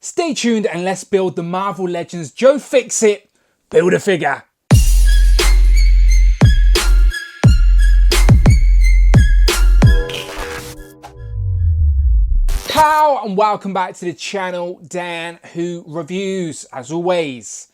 Stay tuned and let's build the Marvel Legends Joe Fixit Build-A-Figure. Pow and welcome back to the channel, Dan Who Reviews. As always,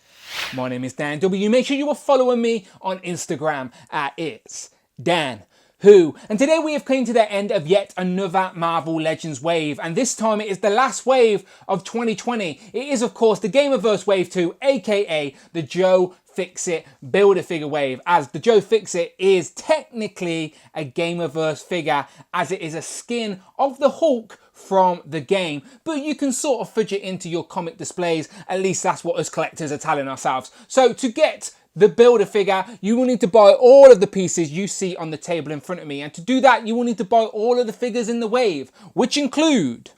my name is Dan W. Make sure you are following me on Instagram at It's Dan Who. And today we have come to the end of yet another Marvel Legends wave. And this time it is the last wave of 2020. It is, of course, the Gamerverse Wave 2, aka the Joe Fixit Build-A-Figure wave, as the Joe Fixit is technically a Gamerverse figure, as it is a skin of the Hulk from the game, but you can sort of fudge it into your comic displays. At least that's what us collectors are telling ourselves. So to get the Build-A-Figure, you will need to buy all of the pieces you see on the table in front of me, and to do that you will need to buy all of the figures in the wave, which include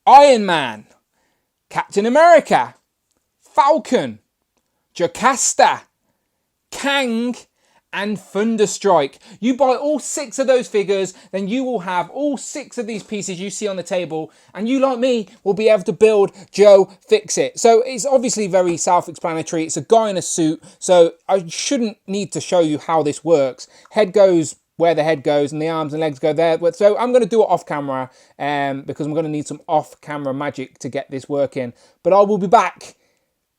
Iron Man, Captain America, Falcon, Jocasta, Kang, and Thunderstrike. You buy all 6 of those figures, then you will have all 6 of these pieces you see on the table, and you, like me, will be able to build Joe Fixit. So it's obviously very self-explanatory. It's a guy in a suit, so I shouldn't need to show you how this works. Head goes where the head goes and the arms and legs go there. So I'm going to do it off camera because I'm going to need some off-camera magic to get this working. But I will be back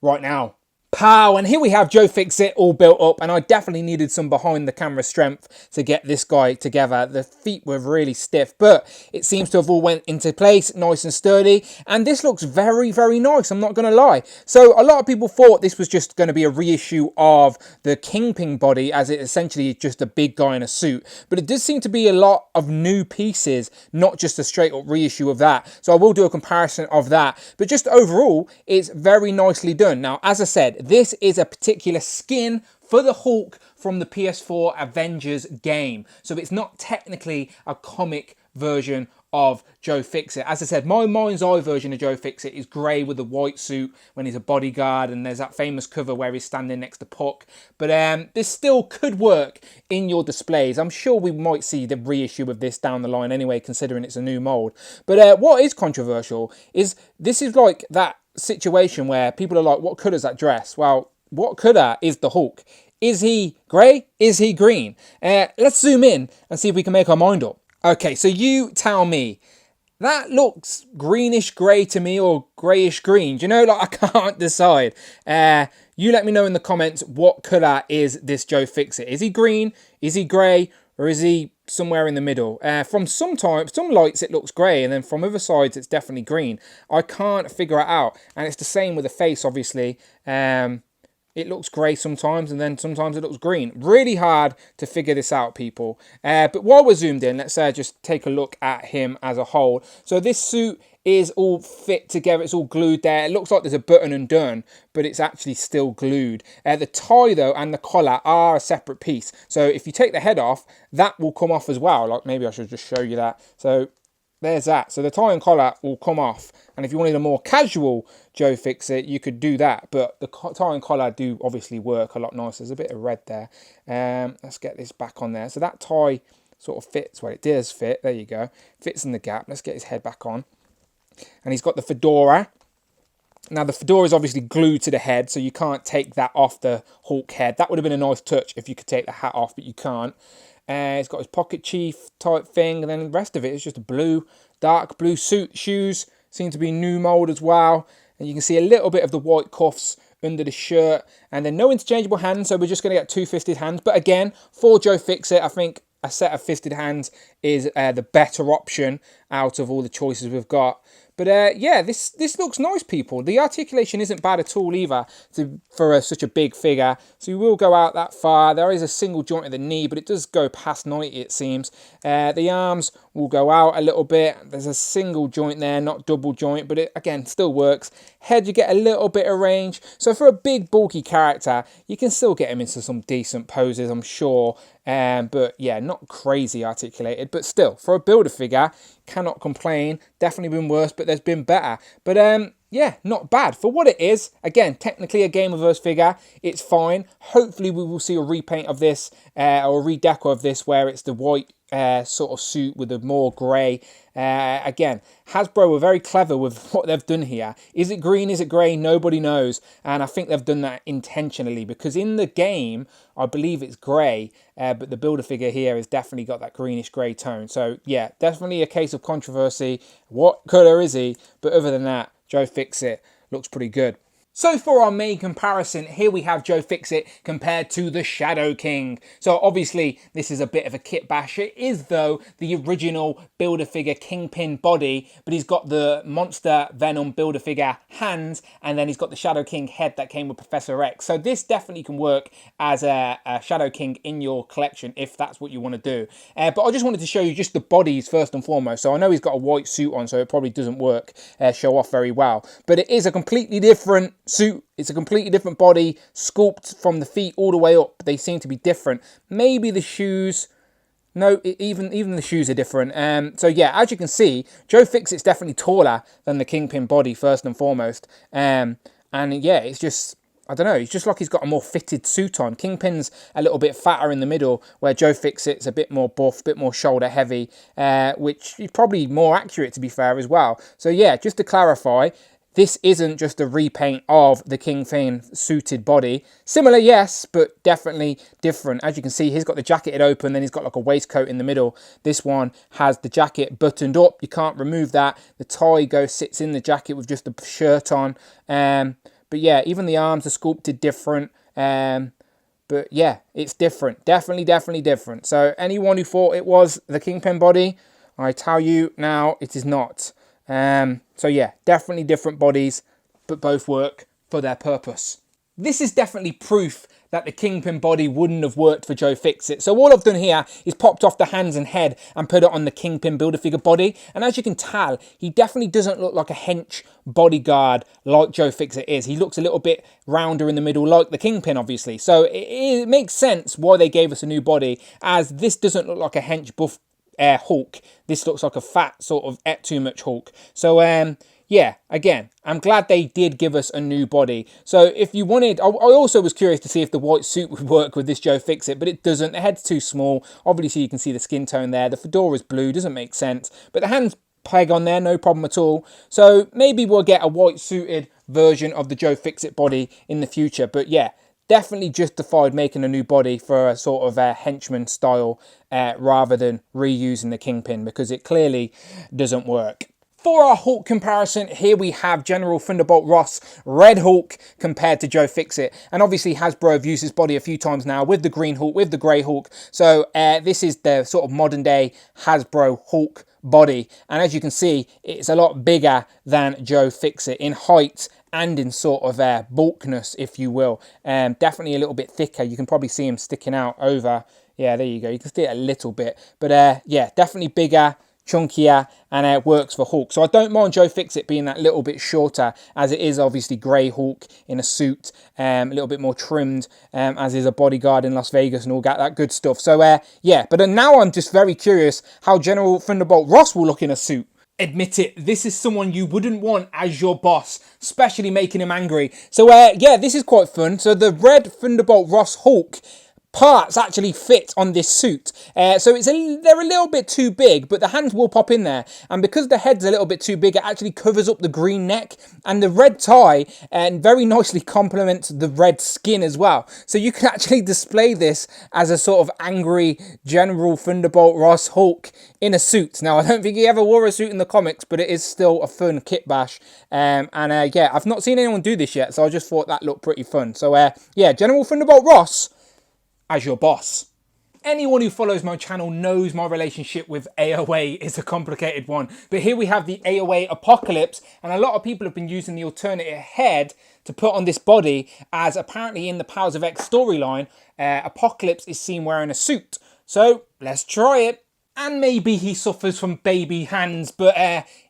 right now. Pow, and here we have Joe Fixit all built up, and I definitely needed some behind the camera strength to get this guy together. The feet were really stiff, but it seems to have all went into place nice and sturdy, and this looks very, very nice, I'm not going to lie. So a lot of people thought this was just going to be a reissue of the Kingpin body, as it essentially is just a big guy in a suit, but it does seem to be a lot of new pieces, not just a straight up reissue of that. So I will do a comparison of that, but just overall it's very nicely done. Now, as I said, this is a particular skin for the Hulk from the PS4 Avengers game. So it's not technically a comic version of Joe Fixit. As I said, my mind's eye version of Joe Fixit is grey with a white suit when he's a bodyguard, and there's that famous cover where he's standing next to Puck. But this still could work in your displays. I'm sure we might see the reissue of this down the line anyway, considering it's a new mould. But what is controversial is this is like that situation where people are like, what colour is that dress? Well, what colour is the Hulk? Is he grey? Is he green? Let's zoom in and see if we can make our mind up. Okay, so you tell me. That looks greenish grey to me, or greyish green. Do you know, like, I can't decide. You let me know in the comments, what colour is this Joe Fixit? Is he green? Is he grey? Or is he somewhere in the middle? From some lights it looks grey, and then from other sides it's definitely green. I can't figure it out. And it's the same with the face, obviously. It looks grey sometimes, and then sometimes it looks green. Really hard to figure this out, people. But while we're zoomed in, let's just take a look at him as a whole. So this suit is all fit together. It's all glued there. It looks like there's a button undone, but it's actually still glued. The tie, though, and the collar are a separate piece. So if you take the head off, that will come off as well. Like, maybe I should just show you that. So there's that. So the tie and collar will come off. And if you wanted a more casual Joe Fixit, you could do that. But the tie and collar do obviously work a lot nicer. There's a bit of red there. Let's get this back on there. So that tie sort of fits. Well, it does fit. There you go. Fits in the gap. Let's get his head back on. And he's got the fedora. Now, the fedora is obviously glued to the head, so you can't take that off the Hulk head. That would have been a nice touch if you could take the hat off, but you can't. He's got his pocket chief type thing, and then the rest of it is just a blue, dark blue suit. Shoes seem to be new mold as well, and you can see a little bit of the white cuffs under the shirt, and then no interchangeable hands, so we're just going to get 2 fisted hands. But again, for Joe Fixit, I think a set of fisted hands is the better option out of all the choices we've got. But yeah, this looks nice, people. The articulation isn't bad at all either for such a big figure. So you will go out that far. There is a single joint at the knee, but it does go past 90, it seems. The arms will go out a little bit. There's a single joint there, not double joint, but it, again, still works. Head, you get a little bit of range. So for a big, bulky character, you can still get him into some decent poses, I'm sure. But yeah, not crazy articulated, but still, for a Build-A-Figure, cannot complain. Definitely been worse, but there's been better. But yeah, not bad for what it is. Again, technically a Gamerverse figure, it's fine. Hopefully we will see a repaint of this or a redeco of this where it's the white sort of suit with a more grey. Again, Hasbro were very clever with what they've done here. Is it green? Is it grey? Nobody knows. And I think they've done that intentionally, because in the game, I believe it's grey, but the Build-A-Figure here has definitely got that greenish grey tone. So yeah, definitely a case of controversy. What colour is he? But other than that, Joe Fixit looks pretty good. So for our main comparison, here we have Joe Fixit compared to the Shadow King. So obviously this is a bit of a kit bash. It is though the original Build-A-Figure Kingpin body, but he's got the Monster Venom Build-A-Figure hands, and then he's got the Shadow King head that came with Professor X. So this definitely can work as a Shadow King in your collection if that's what you want to do. But I just wanted to show you just the bodies first and foremost. So I know he's got a white suit on, so it probably doesn't work, show off very well. But it is a completely different suit. It's a completely different body, sculpt from the feet all the way up. They seem to be different. Maybe the shoes. No, even the shoes are different. So yeah, as you can see, Joe Fixit's definitely taller than the Kingpin body first and foremost. And yeah, it's just, I don't know, it's just like he's got a more fitted suit on. Kingpin's a little bit fatter in the middle, where Joe Fixit's a bit more buff, a bit more shoulder heavy, which is probably more accurate to be fair as well. So yeah, just to clarify, this isn't just a repaint of the Kingpin suited body. Similar, yes, but definitely different. As you can see, he's got the jacketed open, then he's got like a waistcoat in the middle. This one has the jacket buttoned up. You can't remove that. The tie sits in the jacket with just the shirt on. But yeah, even the arms are sculpted different. But yeah, it's different. Definitely different. So anyone who thought it was the Kingpin body, I tell you now, it is not. So yeah, definitely different bodies, but both work for their purpose. This is definitely proof that the Kingpin body wouldn't have worked for Joe Fixit. So all I've done here is popped off the hands and head and put it on the Kingpin Build-A-Figure body. And as you can tell, he definitely doesn't look like a hench bodyguard like Joe Fixit is. He looks a little bit rounder in the middle like the Kingpin, obviously. So it makes sense why they gave us a new body, as this doesn't look like a hench buff Hulk. This looks like a fat sort of ate too much Hulk. So yeah, again, I'm glad they did give us a new body. So if you wanted, I also was curious to see if the white suit would work with this Joe Fixit, but it doesn't. The head's too small. Obviously you can see the skin tone there. The fedora's blue, doesn't make sense, but the hands peg on there, no problem at all. So maybe we'll get a white suited version of the Joe Fixit body in the future. But yeah, definitely justified making a new body for a sort of a henchman style rather than reusing the Kingpin, because it clearly doesn't work. For our Hulk comparison, here we have General Thunderbolt Ross, Red Hulk, compared to Joe Fixit. And obviously Hasbro have used his body a few times now with the Green Hulk, with the Grey Hulk. So this is the sort of modern day Hasbro Hulk body. And as you can see, it's a lot bigger than Joe Fixit in height and in sort of bulkness, if you will. Definitely a little bit thicker. You can probably see him sticking out over. Yeah, there you go. You can see it a little bit. But yeah, definitely bigger, chunkier, and it works for Hulk. So I don't mind Joe Fixit being that little bit shorter, as it is obviously Grey Hulk in a suit, a little bit more trimmed, as is a bodyguard in Las Vegas and all that good stuff. So yeah, but now I'm just very curious how General Thunderbolt Ross will look in a suit. Admit it, this is someone you wouldn't want as your boss, especially making him angry. So yeah, this is quite fun. So the red Thunderbolt Ross Hulk parts actually fit on this suit. So they're a little bit too big, but the hands will pop in there. And because the head's a little bit too big, it actually covers up the green neck. And the red tie and very nicely complements the red skin as well. So you can actually display this as a sort of angry General Thunderbolt Ross Hulk in a suit. Now, I don't think he ever wore a suit in the comics, but it is still a fun kit bash. Yeah, I've not seen anyone do this yet, so I just thought that looked pretty fun. So yeah, General Thunderbolt Ross as your boss. Anyone who follows my channel knows my relationship with AOA is a complicated one. But here we have the AOA Apocalypse, and a lot of people have been using the alternative head to put on this body, as apparently in the Powers of X storyline, Apocalypse is seen wearing a suit. So let's try it. And maybe he suffers from baby hands, but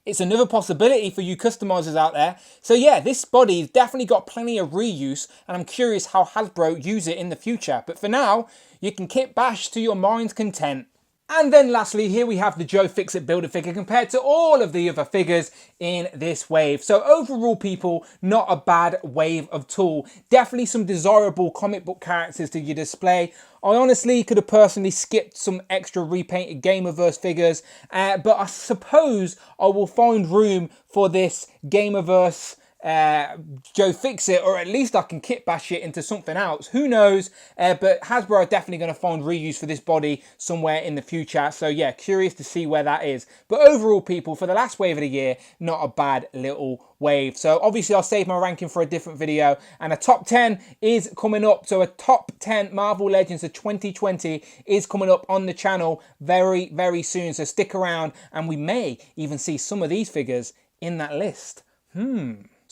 it's another possibility for you customizers out there. So yeah, this body's definitely got plenty of reuse, and I'm curious how Hasbro use it in the future. But for now, you can kit bash to your mind's content. And then lastly, here we have the Joe Fixit Build-A-Figure compared to all of the other figures in this wave. So overall, people, not a bad wave of tool. Definitely some desirable comic book characters to your display. I honestly could have personally skipped some extra repainted Gamerverse figures, but I suppose I will find room for this Gamerverse Joe Fixit, or at least I can kit bash it into something else. Who knows? But Hasbro are definitely going to find reuse for this body somewhere in the future. So yeah, curious to see where that is. But overall, people, for the last wave of the year, not a bad little wave. So obviously I'll save my ranking for a different video, and a top 10 is coming up. So a top 10 Marvel Legends of 2020 is coming up on the channel very, very soon. So stick around and we may even see some of these figures in that list.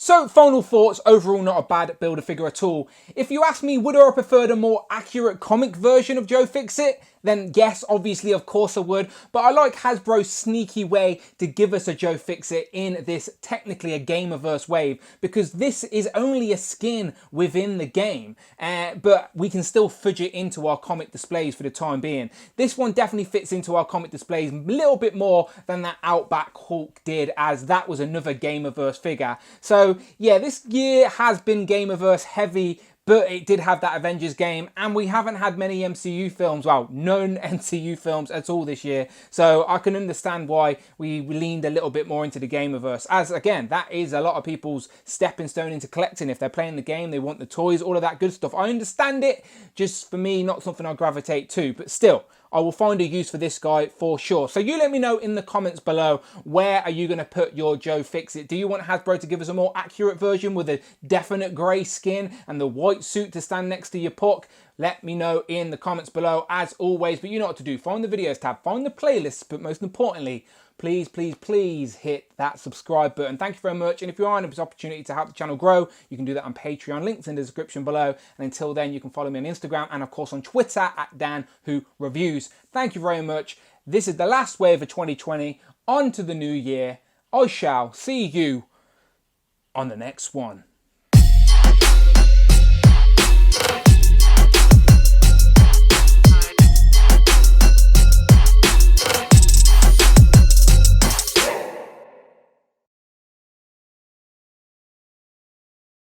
So, final thoughts, overall not a bad Build-A-Figure at all. If you ask me, would I have preferred a more accurate comic version of Joe Fixit? Then yes, obviously, of course I would. But I like Hasbro's sneaky way to give us a Joe Fixit in this technically a Gamerverse wave, because this is only a skin within the game, but we can still fudge it into our comic displays for the time being. This one definitely fits into our comic displays a little bit more than that Outback Hulk did, as that was another Gamerverse figure. So yeah, this year has been Gamerverse heavy, but it did have that Avengers game, and we haven't had many MCU films, well, none MCU films at all this year. So I can understand why we leaned a little bit more into the Gamerverse, as again, that is a lot of people's stepping stone into collecting. If they're playing the game, they want the toys, all of that good stuff. I understand it, just for me, not something I gravitate to, but still, I will find a use for this guy for sure. So you let me know in the comments below, where are you going to put your Joe Fixit? Do you want Hasbro to give us a more accurate version with a definite grey skin and the white suit to stand next to your puck? Let me know in the comments below as always. But you know what to do. Find the videos tab, find the playlists, but most importantly, please, please, please hit that subscribe button. Thank you very much. And if you are in this opportunity to help the channel grow, you can do that on Patreon. Links in the description below. And until then, you can follow me on Instagram and of course on Twitter at DanWhoReviews. Thank you very much. This is the last wave of 2020. On to the new year. I shall see you on the next one.